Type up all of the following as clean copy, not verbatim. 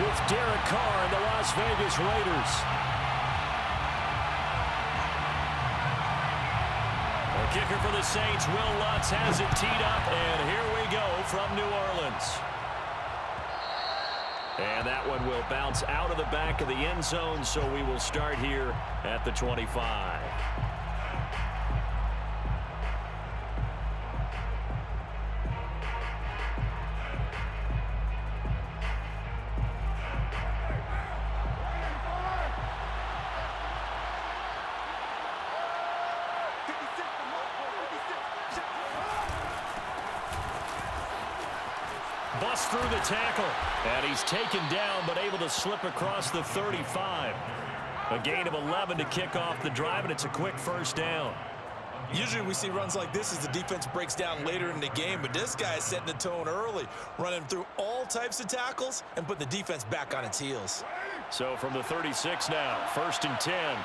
with Derek Carr and the Las Vegas Raiders. The kicker for the Saints, Will Lutz, has it teed up, and here we go from New Orleans. And that one will bounce out of the back of the end zone, so we will start here at the 25. Bust through the tackle, and he's taken down but able to slip across the 35. A gain of 11 to kick off the drive, and it's a quick first down. Usually we see runs like this as the defense breaks down later in the game, but this guy is setting the tone early, running through all types of tackles and putting the defense back on its heels. So from the 36 now, 1st and 10.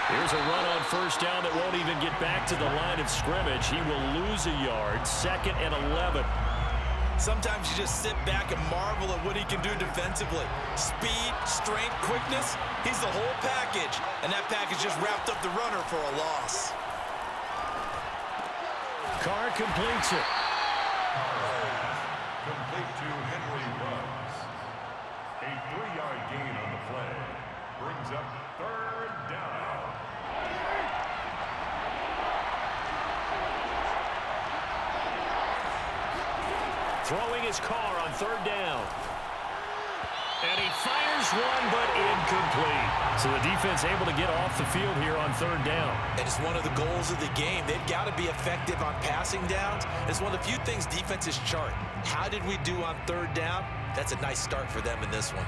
Here's a run on first down that won't even get back to the line of scrimmage. He will lose a yard, 2nd and 11. Sometimes you just sit back and marvel at what he can do defensively. Speed, strength, quickness, he's the whole package. And that package just wrapped up the runner for a loss. Carr completes it. Complete to Henry Ruggs. A 3-yard gain on the play. Brings up 3rd down. Throwing his Carr on 3rd down. And he fires one, but incomplete. So the defense able to get off the field here on 3rd down. And it's one of the goals of the game. They've got to be effective on passing downs. It's one of the few things defenses chart. How did we do on 3rd down? That's a nice start for them in this one.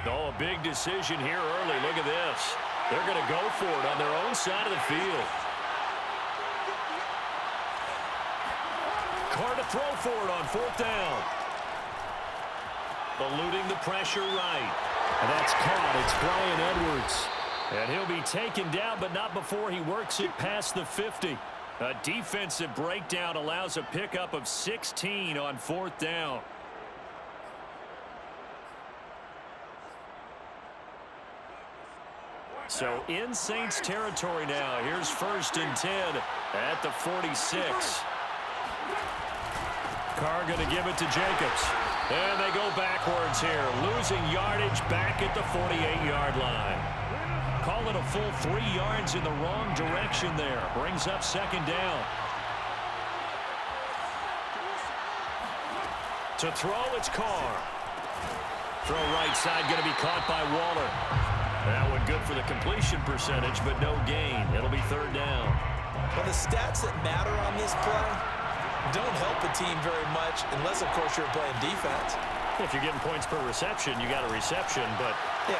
Oh, a big decision here early. Look at this. They're going to go for it on their own side of the field. Carr to throw for it on 4th down. Eluding the pressure right. And that's caught. It's Bryan Edwards. And he'll be taken down, but not before he works it past the 50. A defensive breakdown allows a pickup of 16 on 4th down. So in Saints territory now. Here's 1st and 10 at the 46. Carr going to give it to Jacobs. And they go backwards here. Losing yardage back at the 48-yard line. Call it a full 3 yards in the wrong direction there. Brings up 2nd down. To throw, it's Carr. Throw right side going to be caught by Waller. That one good for the completion percentage, but no gain. It'll be 3rd down. Well, the stats that matter on this play don't help the team very much unless, of course, you're playing defense. If you're getting points per reception, you got a reception, but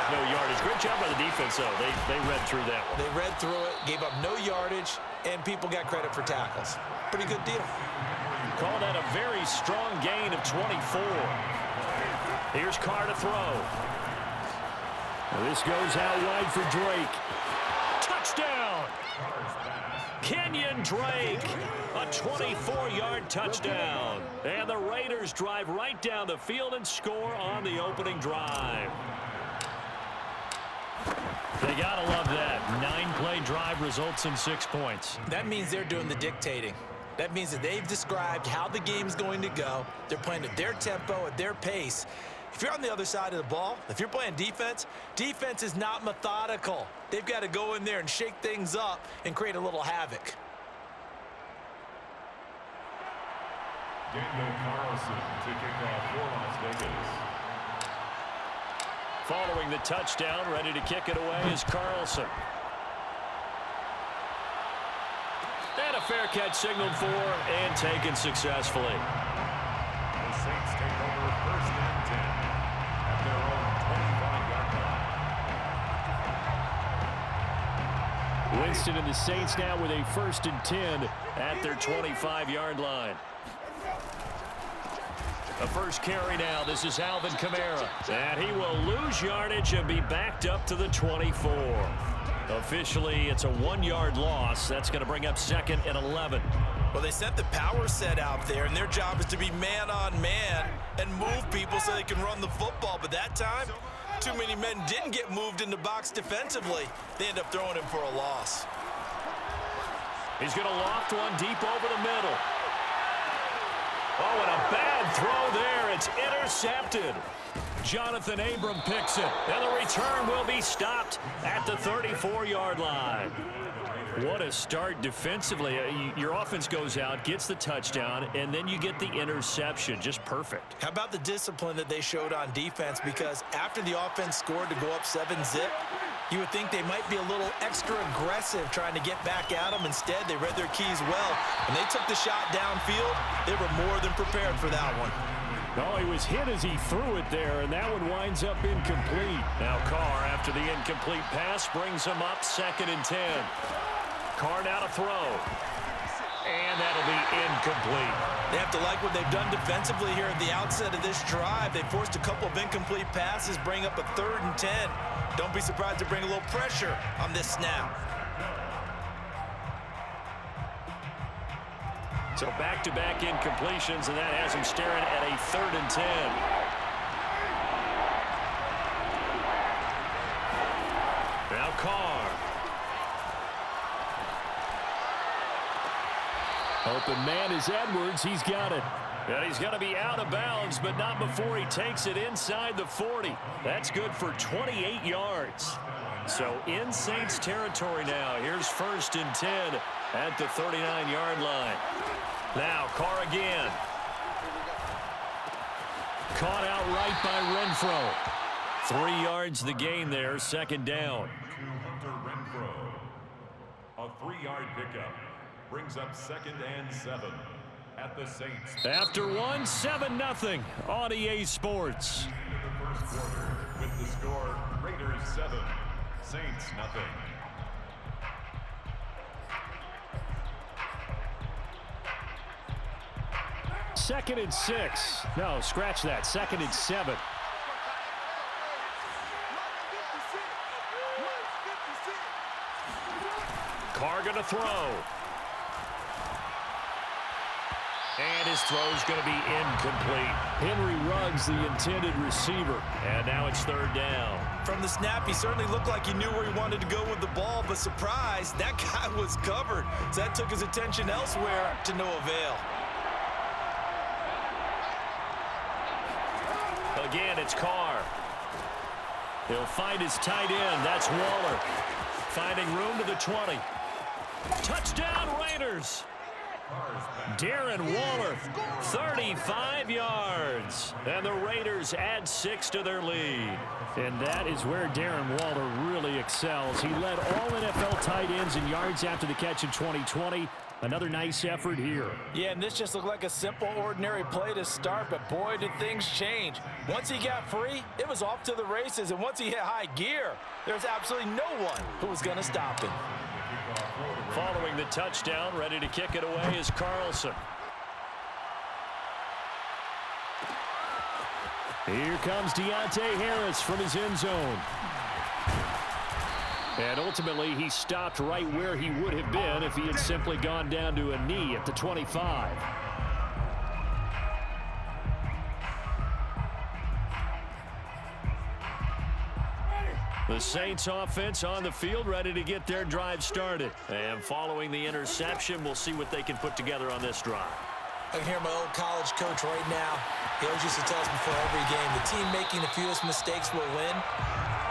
no yardage. Great job by the defense, though. They read through that one. They read through it, gave up no yardage, and people got credit for tackles. Pretty good deal. Call that a very strong gain of 24. Here's Carr to throw. This goes out wide for Drake. Touchdown! Kenyon Drake. A 24-yard touchdown. And the Raiders drive right down the field and score on the opening drive. They gotta love that. 9-play drive results in 6 points. That means they're doing the dictating. That means that they've described how the game's going to go. They're playing at their tempo, at their pace. If you're on the other side of the ball, if you're playing defense, defense is not methodical. They've got to go in there and shake things up and create a little havoc. Daniel Carlson to kick off for Las Vegas. Following the touchdown, ready to kick it away is Carlson. And a fair catch signaled for and taken successfully. The Saints take over 1st and 10 at their own 25-yard line. Winston and the Saints now with a 1st and 10 at their 25-yard line. The first carry now. This is Alvin Kamara. And he will lose yardage and be backed up to the 24. Officially, it's a 1-yard loss. That's going to bring up 2nd and 11. Well, they sent the power set out there, and their job is to be man-on-man and move people so they can run the football. But that time, too many men didn't get moved in the box defensively. They end up throwing him for a loss. He's going to loft one deep over the middle. Oh, and a bad throw there. It's intercepted. Jonathan Abram picks it, and the return will be stopped at the 34-yard line. What a start defensively. Your offense goes out, gets the touchdown, and then you get the interception. Just perfect. How about the discipline that they showed on defense? Because after the offense scored to go up 7-zip, you would think they might be a little extra aggressive trying to get back at them. Instead, they read their keys well. When they took the shot downfield, they were more than prepared for that one. Oh, he was hit as he threw it there, and that one winds up incomplete. Now Carr, after the incomplete pass, brings him up 2nd and 10. Carr now to throw. And that'll be incomplete. They have to like what they've done defensively here at the outset of this drive. They forced a couple of incomplete passes, bring up a 3rd and 10. Don't be surprised to bring a little pressure on this snap. So back-to-back incompletions, and that has him staring at a 3rd and 10. Now Carr. Open man is Edwards. He's got it. And he's going to be out of bounds, but not before he takes it inside the 40. That's good for 28 yards. So in Saints territory now. Here's 1st and 10 at the 39-yard line. Now Carr again. Caught out right by Renfro. 3 yards the gain there, 2nd down. To Hunter Renfro. A 3-yard pickup brings up 2nd and 7 at the Saints. After 7-0 on EA Sports. The first quarter with the score Raiders 7, Saints nothing. Second and 6. No, scratch that. 2nd and 7. Carr going to throw. And his throw's going to be incomplete. Henry Ruggs, the intended receiver. And now it's 3rd down. From the snap, he certainly looked like he knew where he wanted to go with the ball, but surprise, that guy was covered. So that took his attention elsewhere to no avail. Again, it's Carr. He'll find his tight end. That's Waller. Finding room to the 20. Touchdown, Raiders. Darren Waller, 35 yards. And the Raiders add 6 to their lead. And that is where Darren Waller really excels. He led all NFL tight ends in yards after the catch in 2020. Another nice effort here. Yeah, and this just looked like a simple, ordinary play to start, but boy, did things change. Once he got free, it was off to the races, and once he hit high gear, there's absolutely no one who was going to stop him. Following the touchdown, ready to kick it away is Carlson. Here comes Deontay Harris from his end zone. And ultimately, he stopped right where he would have been if he had simply gone down to a knee at the 25. The Saints offense on the field, ready to get their drive started. And following the interception, we'll see what they can put together on this drive. I can hear my old college coach right now. He always used to tell us before every game, the team making the fewest mistakes will win.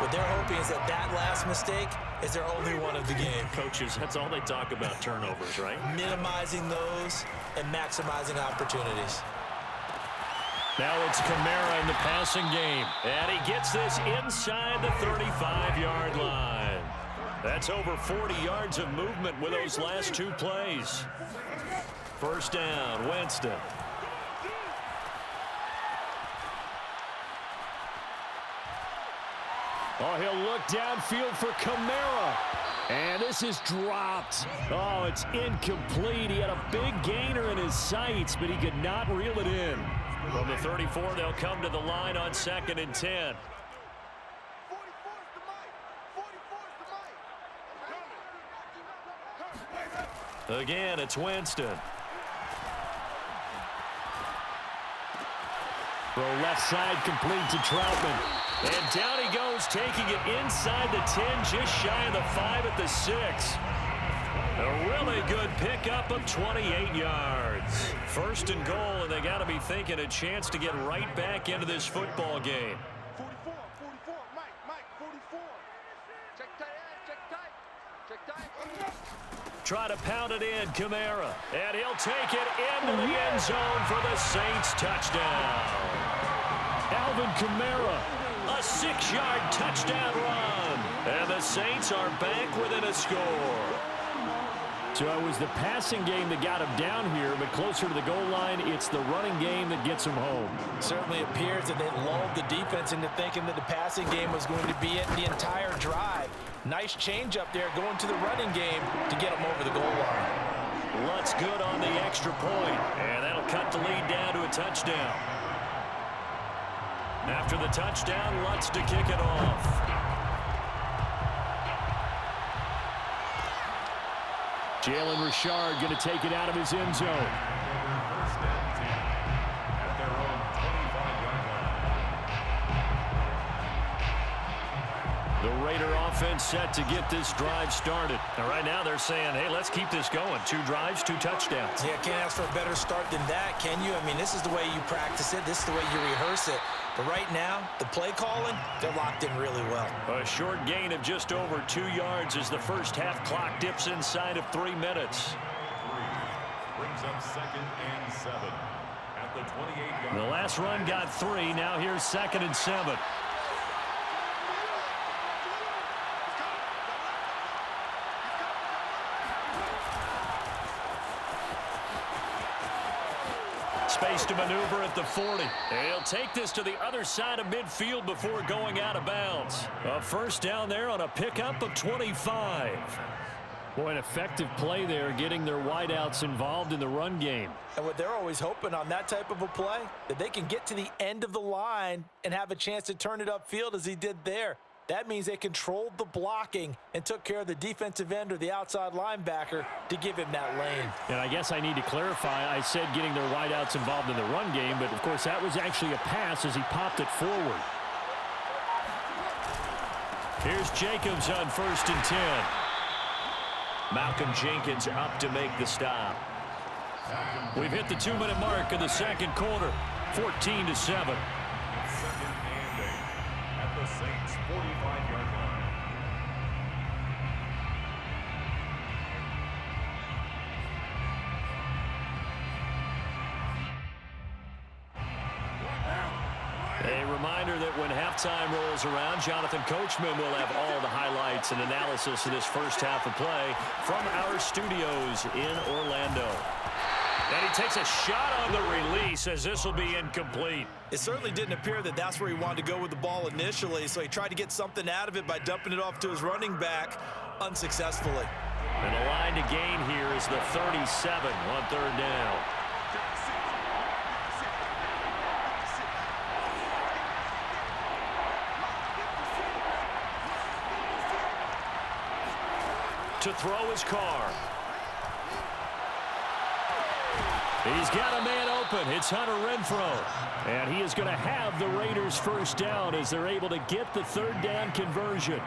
What they're hoping is that that last mistake is their only one of the game. Coaches, that's all they talk about, turnovers, right? Minimizing those and maximizing opportunities. Now it's Kamara in the passing game. And he gets this inside the 35-yard line. That's over 40 yards of movement with those last 2 plays. First down, Winston. Oh, he'll look downfield for Kamara. And this is dropped. Oh, it's incomplete. He had a big gainer in his sights, but he could not reel it in. From the 34, they'll come to the line on 2nd and 10. Again, it's Winston. Throw left side complete to Troutman. And down he goes, taking it inside the 10, just shy of the 5 at the 6. A really good pickup of 28 yards. First and goal, and they got to be thinking a chance to get right back into this football game. 44, Mike, 44. Check tight. Try to pound it in, Kamara. And he'll take it into the end zone for the Saints touchdown. Alvin Kamara, a 6-yard touchdown run. And the Saints are back within a score. So it was the passing game that got him down here, but closer to the goal line, it's the running game that gets him home. Certainly appears that they lulled the defense into thinking that the passing game was going to be it the entire drive. Nice change up there going to the running game to get them over the goal line. Lutz good on the extra point, and that'll cut the lead down to a touchdown. After the touchdown, Lutz to kick it off. Jalen Richard going to take it out of his end zone. First and 10 at their own 25-yard line. The Raider offense set to get this drive started. And right now they're saying, hey, let's keep this going. 2 drives, 2 touchdowns. Yeah, can't ask for a better start than that, can you? I mean, this is the way you practice it. This is the way you rehearse it. But right now, the play calling, they're locked in really well. A short gain of just over 2 yards as the first half clock dips inside of 3 minutes. 3 brings up 2nd and 7 at the 28-yard line. The last run got 3. Now here's 2nd and 7. Space to maneuver at the 40. He'll take this to the other side of midfield before going out of bounds. A first down there on a pickup of 25. Boy, an effective play there, getting their wideouts involved in the run game. And what they're always hoping on that type of a play, that they can get to the end of the line and have a chance to turn it upfield as he did there. That means they controlled the blocking and took care of the defensive end or the outside linebacker to give him that lane. And I guess I need to clarify, I said getting their wideouts involved in the run game, but of course that was actually a pass as he popped it forward. Here's Jacobs on 1st and 10. Malcolm Jenkins up to make the stop. We've hit the 2-minute mark of the second quarter. 14-7. 2nd and 8 at the Saints' 45-yard line. A reminder that when halftime rolls around, Jonathan Coachman will have all the highlights and analysis of this first half of play from our studios in Orlando. And he takes a shot on the release as this will be incomplete. It certainly didn't appear that that's where he wanted to go with the ball initially, so he tried to get something out of it by dumping it off to his running back unsuccessfully. And the line to gain here is the 37 on 3rd down. To throw his car. He's got a man open. It's Hunter Renfrow. And he is going to have the Raiders first down as they're able to get the 3rd down conversion.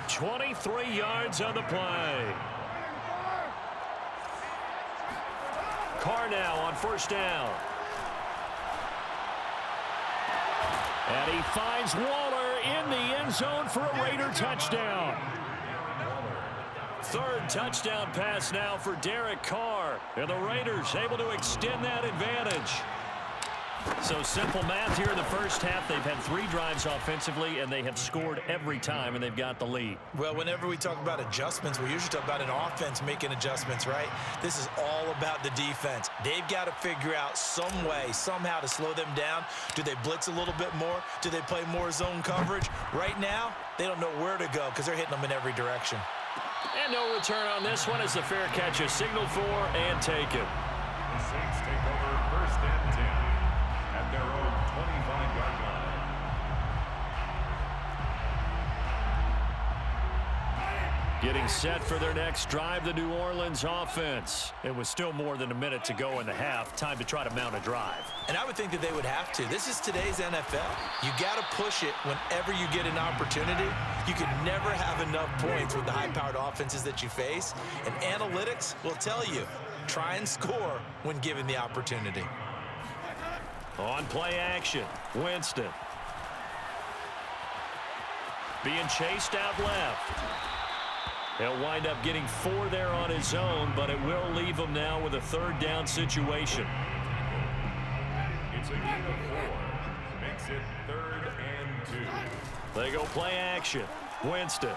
23 yards on the play. Carr now on 1st down. And he finds Waller in the end zone for a Raider touchdown. 3rd touchdown pass now for Derek Carr. And the Raiders able to extend that advantage. So simple math here in the first half. They've had 3 drives offensively, and they have scored every time, and they've got the lead. Well, whenever we talk about adjustments, we usually talk about an offense making adjustments, right? This is all about the defense. They've got to figure out some way, somehow to slow them down. Do they blitz a little bit more? Do they play more zone coverage? Right now, they don't know where to go because they're hitting them in every direction. And no return on this one as the fair catch is signaled for and taken. The Saints take over 1st and 10 at their own 25-yard line. Getting set for their next drive, the New Orleans offense. It was still more than a minute to go in the half. Time to try to mount a drive. And I would think that they would have to. This is today's NFL. You got to push it whenever you get an opportunity. You can never have enough points with the high-powered offenses that you face. And analytics will tell you, try and score when given the opportunity. On play action, Winston. Being chased out left. He'll wind up getting 4 there on his own, but it will leave him now with a third down situation. It's a gain of 4. Makes it 3rd and 2. They go play action. Winston.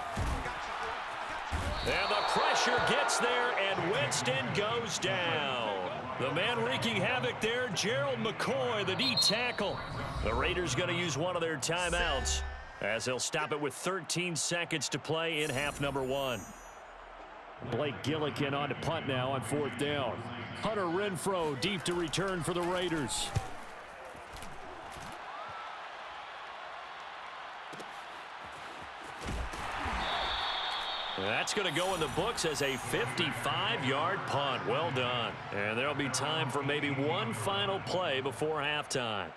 And the pressure gets there, and Winston goes down. The man wreaking havoc there, Gerald McCoy, the D tackle. The Raiders going to use one of their timeouts, as they'll stop it with 13 seconds to play in half number 1. Blake Gillikin on to punt now on 4th down. Hunter Renfrow deep to return for the Raiders. That's going to go in the books as a 55-yard punt. Well done. And there'll be time for maybe one final play before halftime.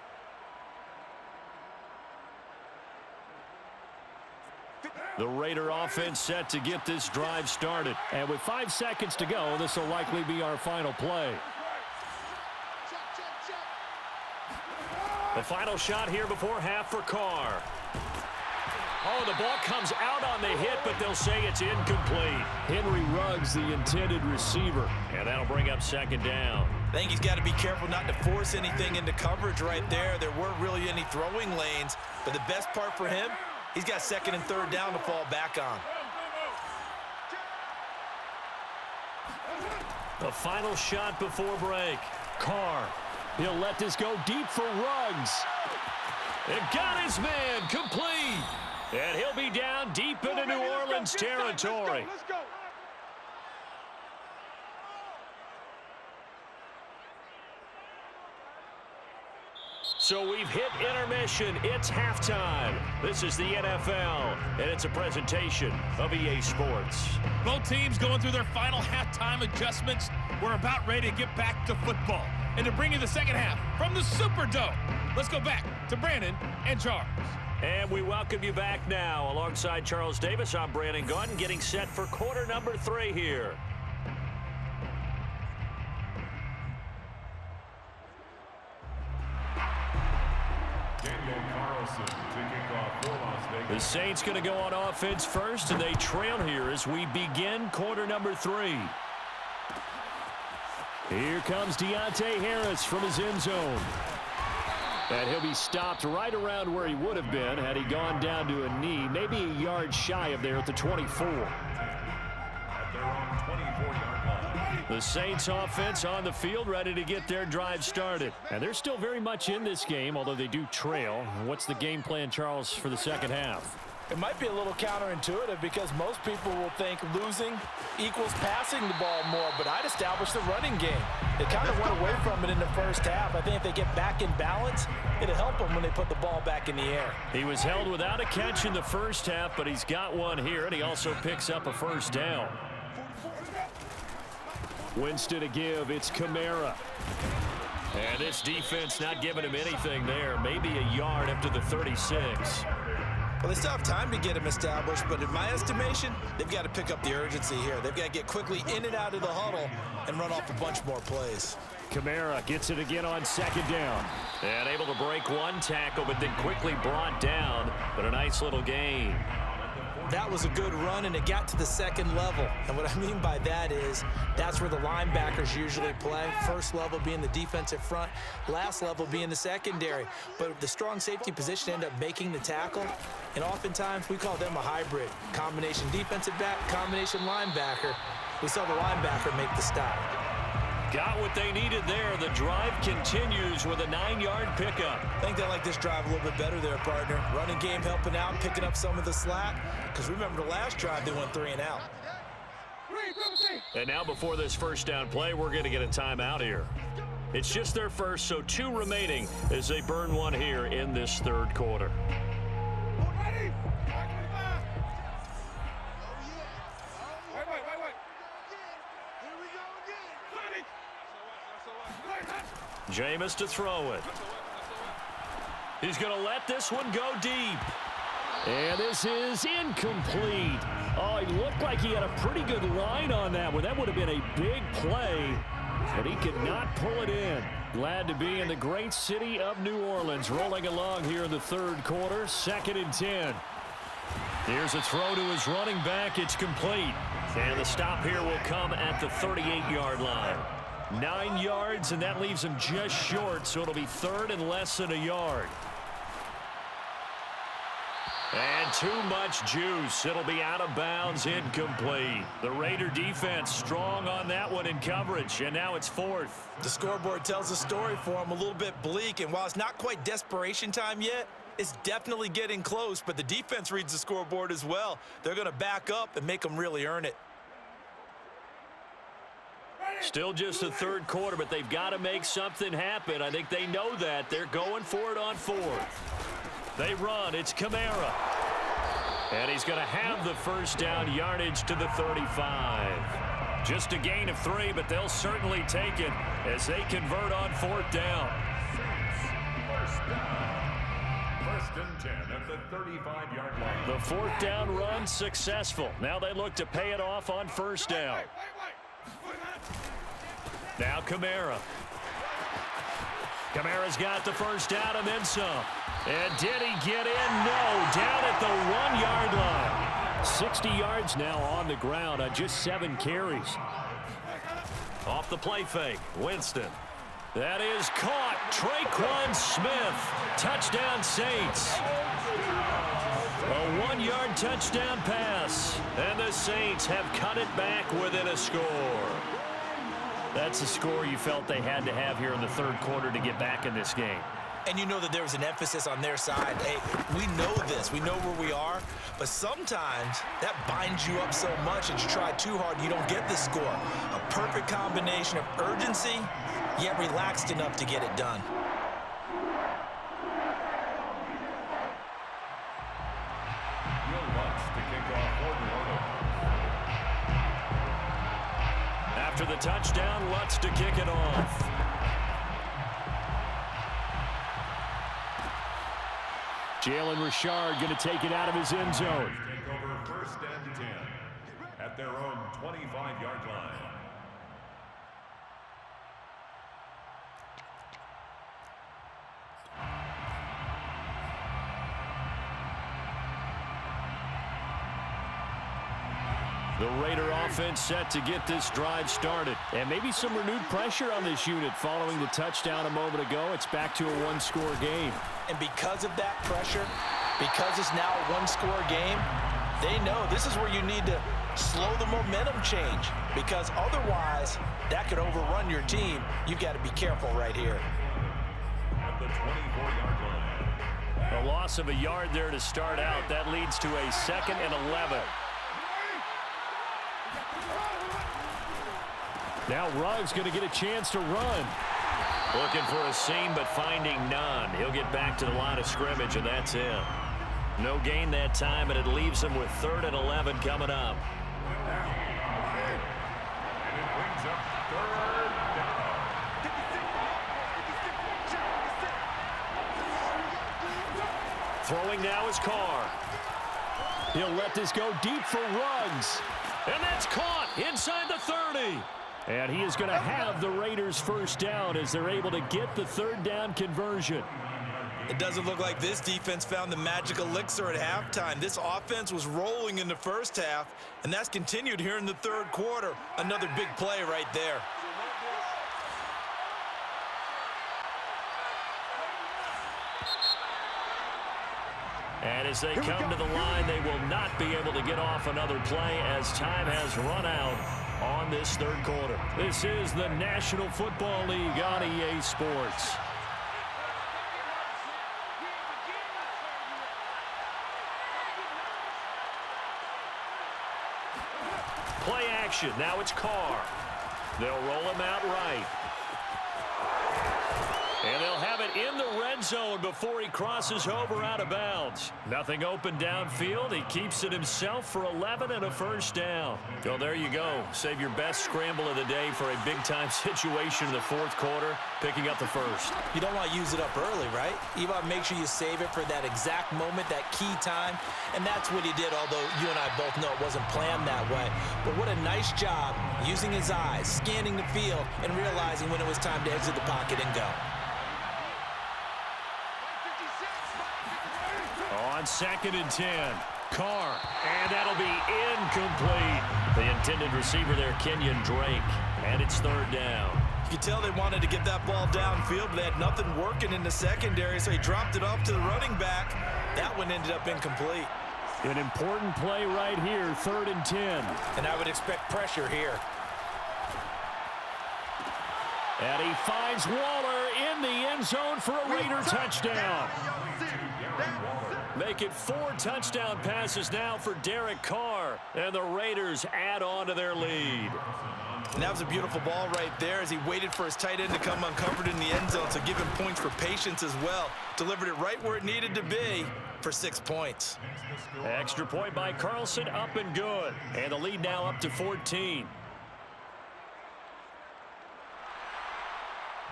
The Raider offense set to get this drive started. And with 5 seconds to go, this will likely be our final play. The final shot here before half for Carr. Oh, the ball comes out on the hit, but they'll say it's incomplete. Henry Ruggs, the intended receiver. And that'll bring up 2nd down. I think he's got to be careful not to force anything into coverage right there. There weren't really any throwing lanes, but the best part for him, he's got 2nd and 3rd down to fall back on. The final shot before break. Carr. He'll let this go deep for Ruggs. It got his man complete. And he'll be down deep into New Orleans territory. Let's go. So we've hit intermission. It's halftime. This is the NFL, and it's a presentation of EA Sports. Both teams going through their final halftime adjustments. We're about ready to get back to football. And to bring you the second half from the Superdome, let's go back to Brandon and Charles. And we welcome you back now. Alongside Charles Davis, I'm Brandon Gunn, getting set for quarter number 3 here. The Saints going to go on offense first, and they trail here as we begin quarter number 3. Here comes Deontay Harris from his end zone. And he'll be stopped right around where he would have been had he gone down to a knee, maybe a yard shy of there at the 24. At their own 24-yard line. The Saints offense on the field, ready to get their drive started. And they're still very much in this game, although they do trail. What's the game plan, Charles, for the second half? It might be a little counterintuitive because most people will think losing equals passing the ball more, but I'd establish the running game. They kind of went away from it in the first half. I think if they get back in balance, it'll help them when they put the ball back in the air. He was held without a catch in the first half, but he's got one here, and he also picks up a first down. Winston to give, it's Kamara. And this defense not giving him anything there, maybe a yard up to the 36. Well, they still have time to get him established, but in my estimation, they've got to pick up the urgency here. They've got to get quickly in and out of the huddle and run off a bunch more plays. Kamara gets it again on 2nd down. And able to break one tackle, but then quickly brought down. But a nice little gain. That was a good run, and it got to the 2nd level. And what I mean by that is that's where the linebackers usually play. First level being the defensive front, last level being the secondary. But the strong safety position ended up making the tackle, and oftentimes we call them a hybrid. Combination defensive back, combination linebacker. We saw the linebacker make the stop. Got what they needed there. The drive continues with a 9-yard pickup. I think they like this drive a little bit better there, partner. Running game helping out, picking up some of the slack. Because remember the last drive, they went 3 and out. And now before this first down play, we're going to get a timeout here. It's just their first, so 2 remaining as they burn one here in this 3rd quarter. Jameis to throw it. He's going to let this one go deep. And this is incomplete. Oh, he looked like he had a pretty good line on that one. That would have been a big play, but he could not pull it in. Glad to be in the great city of New Orleans, rolling along here in the third quarter, 2nd and 10. Here's a throw to his running back. It's complete. And the stop here will come at the 38-yard line. 9 yards, and that leaves him just short, so it'll be 3rd and less than a yard. And too much juice. It'll be out of bounds, incomplete. The Raider defense strong on that one in coverage, and now it's 4th. The scoreboard tells a story for him, a little bit bleak, and while it's not quite desperation time yet, it's definitely getting close, but the defense reads the scoreboard as well. They're going to back up and make them really earn it. Still just the third quarter, but they've got to make something happen. I think they know that. They're going for it on 4th. They run. It's Kamara. And he's going to have the first down, yardage to the 35. Just a gain of 3, but they'll certainly take it as they convert on 4th down. First and 10 at the 35-yard line. The 4th down run successful. Now they look to pay it off on 1st down. Now Kamara. Kamara's got the first down and then some. And did he get in? No. Down at the 1-yard line. 60 yards now on the ground on just 7 carries. Off the play fake. Winston. That is caught. Traquan Smith. Touchdown Saints. A 1-yard touchdown pass. And the Saints have cut it back within a score. That's a score you felt they had to have here in the third quarter to get back in this game. And you know that there was an emphasis on their side. Hey, we know this. We know where we are. But sometimes that binds you up so much that you try too hard, you don't get the score. A perfect combination of urgency, yet relaxed enough to get it done. After the touchdown, Lutz to kick it off. Jalen Richard going to take it out of his end zone. Take over 1st and 10 at their own 25-yard line. The Raider offense set to get this drive started. And maybe some renewed pressure on this unit following the touchdown a moment ago. It's back to a 1-score game. And because of that pressure, because it's now a 1-score game, they know this is where you need to slow the momentum change. Because otherwise, that could overrun your team. You've got to be careful right here. At the 24-yard line. A loss of a yard there to start out. That leads to a 2nd and 11. Now Ruggs going to get a chance to run. Looking for a seam, but finding none. He'll get back to the line of scrimmage, and that's it. No gain that time, and it leaves him with 3rd and 11 coming up. And it brings up 3rd down. Throwing now is Carr. He'll let this go deep for Ruggs. And that's caught inside the 30. And he is going to have the Raiders first down as they're able to get the 3rd down conversion. It doesn't look like this defense found the magic elixir at halftime. This offense was rolling in the first half, and that's continued here in the third quarter. Another big play right there. And as they come to the line, they will not be able to get off another play as time has run out on this third quarter. This is the National Football League on EA Sports. Play action. Now it's Carr. They'll roll him out right. And they'll have it but in the red zone before he crosses over out of bounds. Nothing open downfield. He keeps it himself for 11 and a first down. So there you go. Save your best scramble of the day for a big-time situation in the fourth quarter, picking up the first. You don't want to use it up early, right? You want to make sure you save it for that exact moment, that key time, and that's what he did, although you and I both know it wasn't planned that way. But what a nice job using his eyes, scanning the field, and realizing when it was time to exit the pocket and go. On 2nd and 10, Carr, and that'll be incomplete. The intended receiver there, Kenyon Drake, and it's 3rd down. You could tell they wanted to get that ball downfield, but they had nothing working in the secondary, so he dropped it off to the running back. That one ended up incomplete. An important play right here, 3rd and 10. And I would expect pressure here. And he finds Waller in the end zone for a Raider touchdown. Make it 4 touchdown passes now for Derek Carr. And the Raiders add on to their lead. And that was a beautiful ball right there as he waited for his tight end to come uncovered in the end zone, so give him points for patience as well. Delivered it right where it needed to be for 6 points. Extra point by Carlson, up and good. And the lead now up to 14.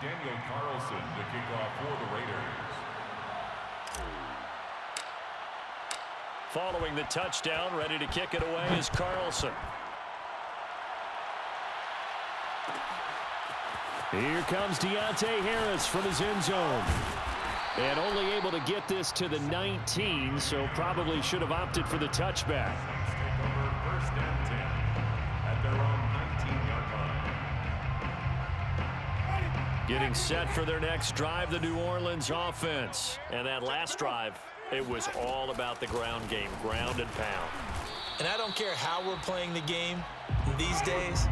Daniel Carlson to kick off for the Raiders. Following the touchdown, ready to kick it away is Carlson. Here comes Deontay Harris from his end zone. And only able to get this to the 19, so probably should have opted for the touchback. Take over 1st and 10 at their own 19-yard line. Getting set for their next drive, the New Orleans offense. And that last drive, it was all about the ground game, ground and pound. And I don't care how we're playing the game these days,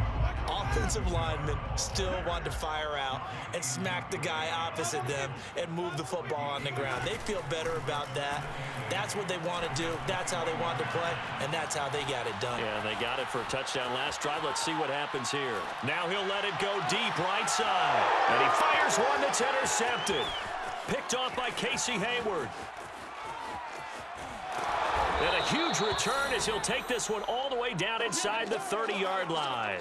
offensive linemen still want to fire out and smack the guy opposite them and move the football on the ground. They feel better about that. That's what they want to do. That's how they want to play, and that's how they got it done. Yeah, they got it for a touchdown last drive. Let's see what happens here. Now he'll let it go deep right side. And he fires one that's intercepted. Picked off by Casey Hayward. And a huge return as he'll take this one all the way down inside the 30-yard line.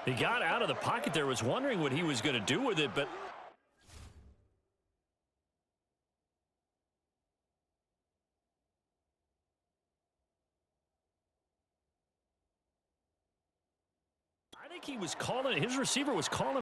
He got out of the pocket there, was wondering what he was going to do with it, but I think he was calling it. His receiver was calling